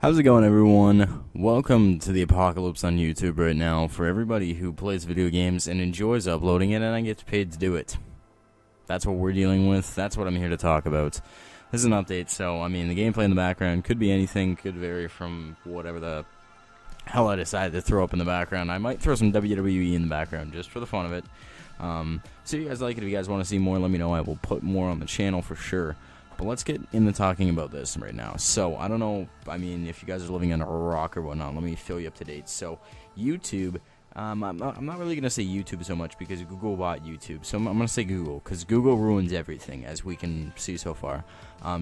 How's it going, everyone? Welcome to the apocalypse on YouTube right now for everybody who plays video games and enjoys uploading it, and I get paid to do it. That's what we're dealing with. That's what I'm here to talk about. This is an update, so, I mean, the gameplay in the background could be anything, could vary from whatever the hell I decide to throw up in the background. I might throw some WWE in the background just for the fun of it. So you guys like it. If you guys want to see more, let me know. I will put more on the channel for sure. But let's get into talking about this right now. So, I don't know, I mean, if you guys are living under a rock or whatnot, let me fill you up to date. So, YouTube, I'm not really going to say YouTube so much because Google bought YouTube. So, I'm going to say Google because Google ruins everything, as we can see so far.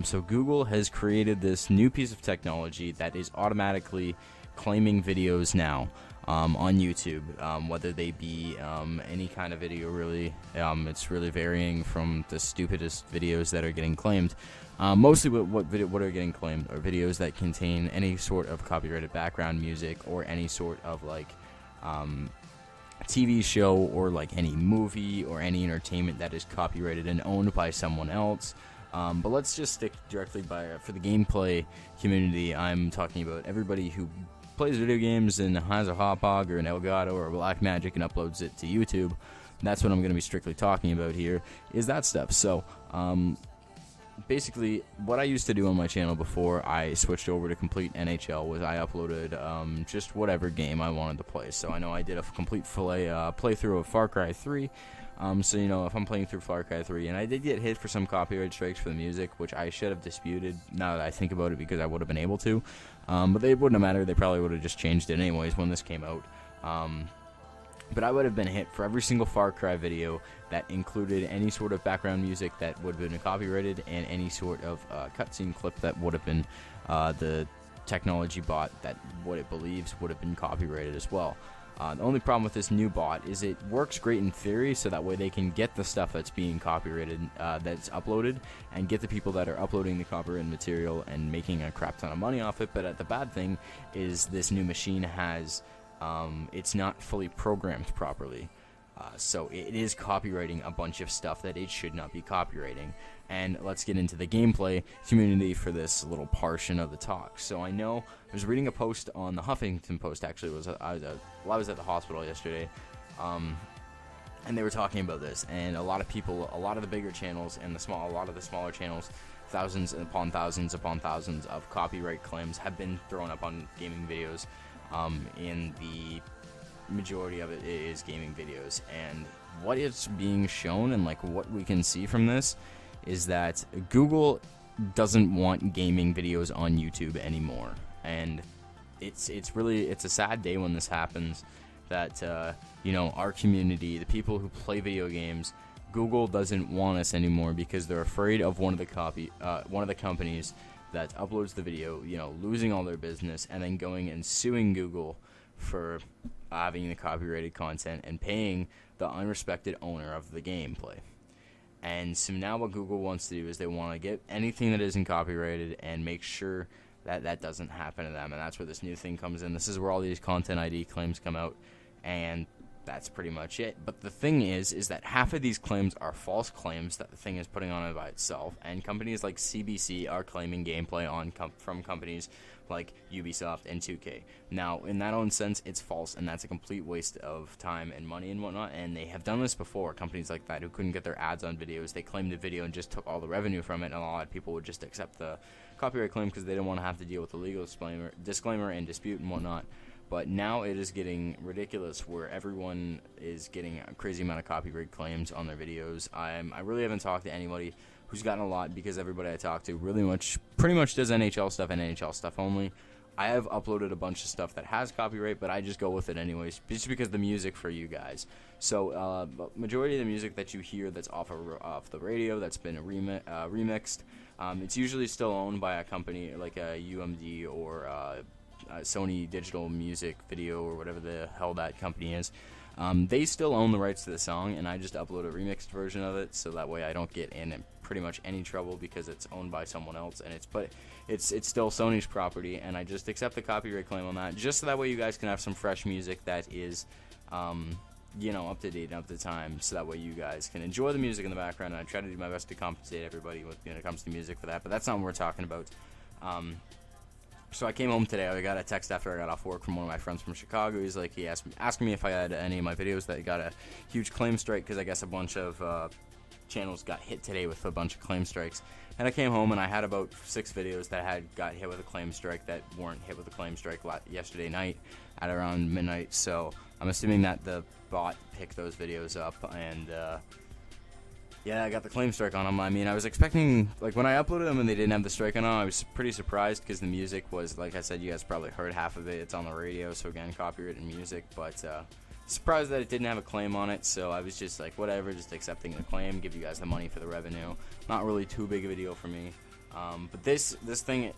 So, Google has created this new piece of technology that is automatically claiming videos now. On YouTube, whether they be any kind of video, really. It's really varying from the stupidest videos that are getting claimed. Mostly what are getting claimed are videos that contain any sort of copyrighted background music or any sort of like TV show or like any movie or any entertainment that is copyrighted and owned by someone else. But let's just stick directly for the gameplay community. I'm talking about everybody who plays video games and has a Hopog or an Elgato or a Blackmagic and uploads it to YouTube. That's what I'm going to be strictly talking about here, is that stuff. So, basically, what I used to do on my channel before I switched over to complete NHL was I uploaded just whatever game I wanted to play. So I know I did a complete playthrough of Far Cry 3. So, you know, if I'm playing through Far Cry 3, and I did get hit for some copyright strikes for the music, which I should have disputed now that I think about it because I would have been able to. But they wouldn't have mattered. They probably would have just changed it anyways when this came out. But I would have been hit for every single Far Cry video that included any sort of background music that would have been copyrighted and any sort of cutscene clip that would have been the technology bot that what it believes would have been copyrighted as well. The only problem with this new bot is it works great in theory, so that way they can get the stuff that's being copyrighted, that's uploaded, and get the people that are uploading the copyrighted material and making a crap ton of money off it. But the bad thing is this new machine has, it's not fully programmed properly. So it is copywriting a bunch of stuff that it should not be copywriting. And let's get into the gameplay community for this little portion of the talk. So I know I was reading a post on the Huffington Post. Actually, I was at the hospital yesterday, and they were talking about this. And a lot of people, a lot of the bigger channels and a lot of the smaller channels, thousands upon thousands of copyright claims have been thrown up on gaming videos. In the majority of it is gaming videos, and what is being shown and like what we can see from this is that Google doesn't want gaming videos on YouTube anymore, and it's a sad day when this happens. That you know, our community, the people who play video games, Google doesn't want us anymore because they're afraid of one of the companies that uploads the video, you know, losing all their business and then going and suing Google for having the copyrighted content and paying the unrespected owner of the gameplay. And so now what Google wants to do is they want to get anything that isn't copyrighted and make sure that that doesn't happen to them. And that's where this new thing comes in. This is where all these content ID claims come out, and that's pretty much it. But the thing is that half of these claims are false claims that the thing is putting on it by itself, and companies like CBC are claiming gameplay from companies like Ubisoft and 2K. Now, in that own sense, it's false, and that's a complete waste of time and money and whatnot, and they have done this before. Companies like that who couldn't get their ads on videos, they claimed the video and just took all the revenue from it, and a lot of people would just accept the copyright claim because they didn't want to have to deal with the legal disclaimer and dispute and whatnot. But now it is getting ridiculous where everyone is getting a crazy amount of copyright claims on their videos. I really haven't talked to anybody who's gotten a lot because everybody I talk to pretty much does NHL stuff and NHL stuff only. I have uploaded a bunch of stuff that has copyright, but I just go with it anyways, just because the music for you guys. So majority of the music that you hear that's off the radio that's been remixed, it's usually still owned by a company like a UMD or Sony Digital Music Video or whatever the hell that company is. They still own the rights to the song, and I just upload a remixed version of it, so that way I don't get in pretty much any trouble because it's owned by someone else, and it's still Sony's property, and I just accept the copyright claim on that, just so that way you guys can have some fresh music that is, you know, up to date and up to time, so that way you guys can enjoy the music in the background. And I try to do my best to compensate everybody when it comes to music for that, but that's not what we're talking about. So I came home today. I got a text after I got off work from one of my friends from Chicago. He's like, he asked me if I had any of my videos that got a huge claim strike, because I guess a bunch of channels got hit today with a bunch of claim strikes. And I came home and I had about 6 videos that got hit with a claim strike that weren't hit with a claim strike yesterday night at around midnight. So I'm assuming that the bot picked those videos up, and yeah, I got the claim strike on them. I mean, I was expecting, like, when I uploaded them and they didn't have the strike on them, I was pretty surprised, because the music was, like I said, you guys probably heard half of it. It's on the radio, so again, copyrighted music, but surprised that it didn't have a claim on it. So I was just like, whatever, just accepting the claim, give you guys the money for the revenue. Not really too big of a deal for me. But this thing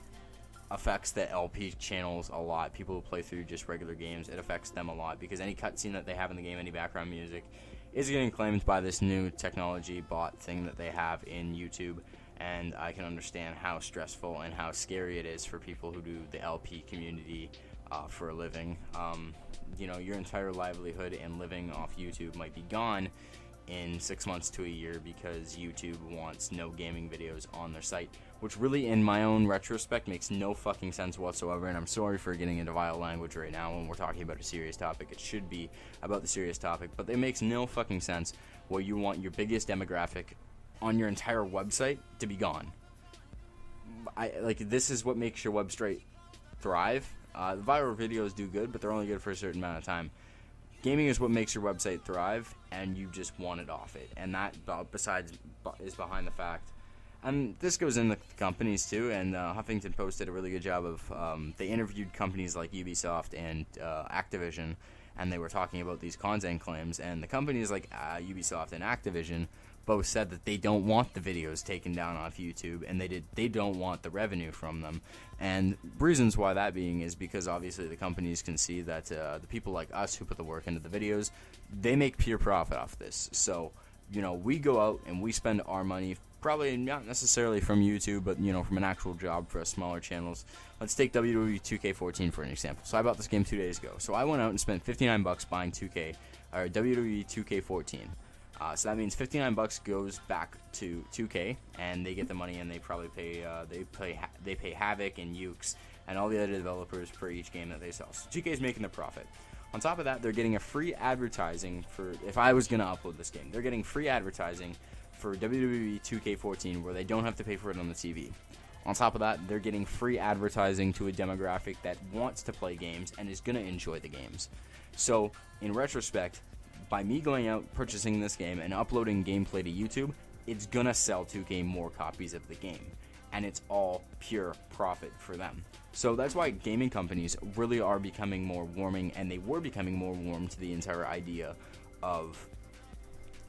affects the LP channels a lot. People who play through just regular games, it affects them a lot, because any cutscene that they have in the game, any background music, is getting claimed by this new technology bot thing that they have in YouTube. And I can understand how stressful and how scary it is for people who do the LP community for a living. You know, your entire livelihood and living off YouTube might be gone in 6 months to a year, because YouTube wants no gaming videos on their site, which really, in my own retrospect, makes no fucking sense whatsoever. And I'm sorry for getting into vile language right now when we're talking about a serious topic. It should be about the serious topic, but it makes no fucking sense where you want your biggest demographic on your entire website to be gone. This is what makes your website thrive. The viral videos do good, but they're only good for a certain amount of time. Gaming is what makes your website thrive, and you just want it off it. And that, is behind the fact. And this goes in the companies too, and Huffington Post did a really good job of, they interviewed companies like Ubisoft and Activision, and they were talking about these content claims, and the companies like Ubisoft and Activision both said that they don't want the videos taken down off YouTube, and they don't want the revenue from them. And reasons why that being is because obviously the companies can see that the people like us who put the work into the videos, they make pure profit off this. So, you know, we go out and we spend our money, probably not necessarily from YouTube, but, you know, from an actual job for smaller channels. Let's take WWE 2K14 for an example. So I bought this game 2 days ago. So I went out and spent $59 buying WWE 2K14. So that means $59 goes back to 2K, and they get the money, and they probably pay they pay Havoc and Ukes and all the other developers for each game that they sell. So 2K is making the profit. On top of that, they're getting a free advertising for, if I was gonna upload this game, they're getting free advertising for WWE 2K14 where they don't have to pay for it on the TV. On top of that, they're getting free advertising to a demographic that wants to play games and is gonna enjoy the games. So in retrospect, by me going out, purchasing this game, and uploading gameplay to YouTube, it's gonna sell 2K more copies of the game. And it's all pure profit for them. So that's why gaming companies really are becoming more warming, and they were becoming more warm to the entire idea of,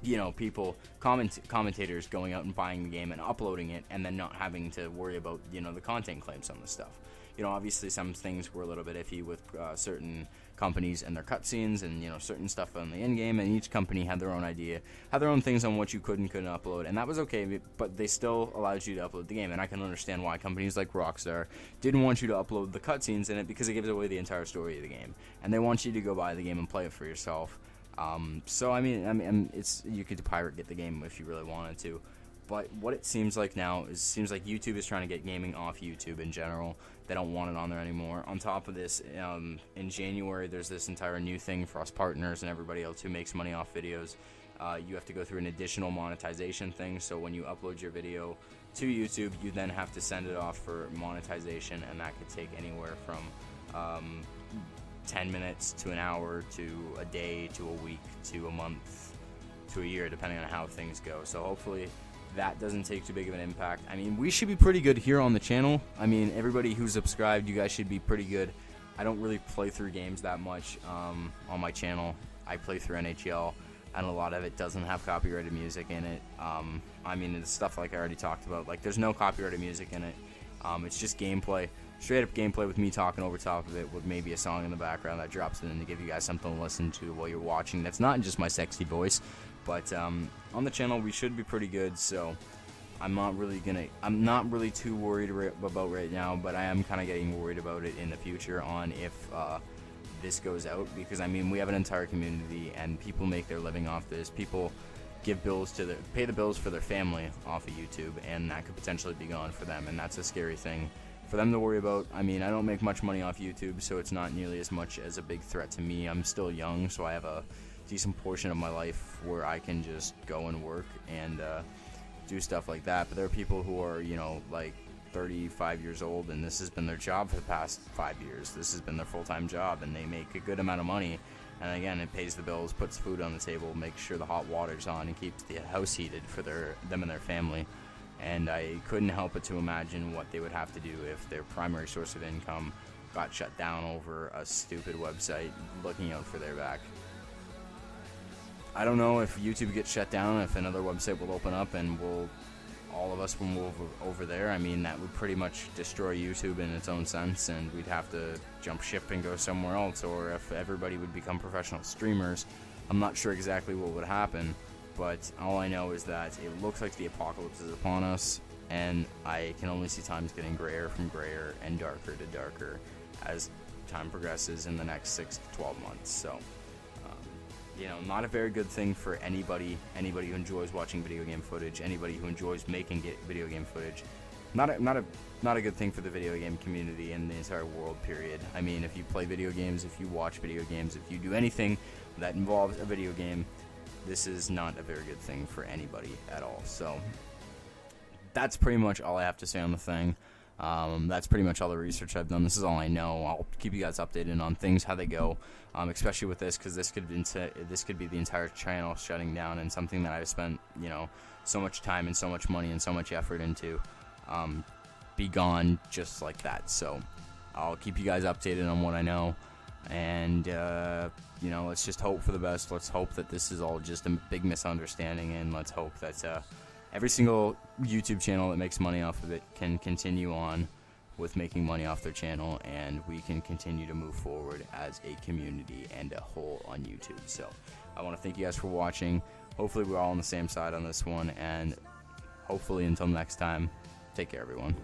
you know, people, commentators going out and buying the game and uploading it, and then not having to worry about, you know, the content claims on the stuff. You know, obviously some things were a little bit iffy with certain companies and their cutscenes, and, you know, certain stuff on the in-game, and each company had their own idea, had their own things on what you could and couldn't upload, and that was okay, but they still allowed you to upload the game. And I can understand why companies like Rockstar didn't want you to upload the cutscenes in it, because it gives away the entire story of the game, and they want you to go buy the game and play it for yourself. So I mean, it's, you could get the game if you really wanted to. But what it seems like now is, seems like YouTube is trying to get gaming off YouTube in general. They don't want it on there anymore. On top of this, in January, there's this entire new thing for us partners and everybody else who makes money off videos. You have to go through an additional monetization thing. So when you upload your video to YouTube, you then have to send it off for monetization, and that could take anywhere from 10 minutes to an hour to a day to a week to a month to a year, depending on how things go. So hopefully that doesn't take too big of an impact. I mean, we should be pretty good here on the channel. I mean, everybody who's subscribed, you guys should be pretty good. I don't really play through games that much on my channel. I play through NHL, and a lot of it doesn't have copyrighted music in it. I mean, it's stuff like I already talked about. Like, there's no copyrighted music in it. It's just gameplay, straight up gameplay with me talking over top of it with maybe a song in the background that drops in to give you guys something to listen to while you're watching. That's not just my sexy voice. But on the channel, we should be pretty good, so I'm not really too worried about right now, but I am kind of getting worried about it in the future on if this goes out, because I mean, we have an entire community and people make their living off this. People give bills to pay the bills for their family off of YouTube, and that could potentially be gone for them, and that's a scary thing for them to worry about. I mean, I don't make much money off YouTube, so it's not nearly as much as a big threat to me. I'm still young, so I have a decent portion of my life where I can just go and work and do stuff like that. But there are people who are, you know, like 35 years old, and this has been their job for the past 5 years. This has been their full-time job, and they make a good amount of money. And again, it pays the bills, puts food on the table, makes sure the hot water's on, and keeps the house heated for them and their family. And I couldn't help but to imagine what they would have to do if their primary source of income got shut down over a stupid website looking out for their back. I don't know if YouTube gets shut down, if another website will open up and all of us will move over there. I mean, that would pretty much destroy YouTube in its own sense, and we'd have to jump ship and go somewhere else, or if everybody would become professional streamers. I'm not sure exactly what would happen, but all I know is that it looks like the apocalypse is upon us, and I can only see times getting grayer from grayer and darker to darker as time progresses in the next 6 to 12 months. So, you know, not a very good thing for anybody who enjoys watching video game footage, anybody who enjoys making video game footage. Not a good thing for the video game community and the entire world, period. I mean, if you play video games, if you watch video games, if you do anything that involves a video game, this is not a very good thing for anybody at all. So that's pretty much all I have to say on the thing. That's pretty much all the research I've done. This is all I know. I'll keep you guys updated on things, how they go, especially with this, because this could be the entire channel shutting down, and something that I've spent, you know, so much time and so much money and so much effort into, be gone just like that. So I'll keep you guys updated on what I know, and you know, let's just hope for the best. Let's hope that this is all just a big misunderstanding, and let's hope that every single YouTube channel that makes money off of it can continue on with making money off their channel, and we can continue to move forward as a community and a whole on YouTube. So I want to thank you guys for watching. Hopefully we're all on the same side on this one, and hopefully until next time, take care everyone.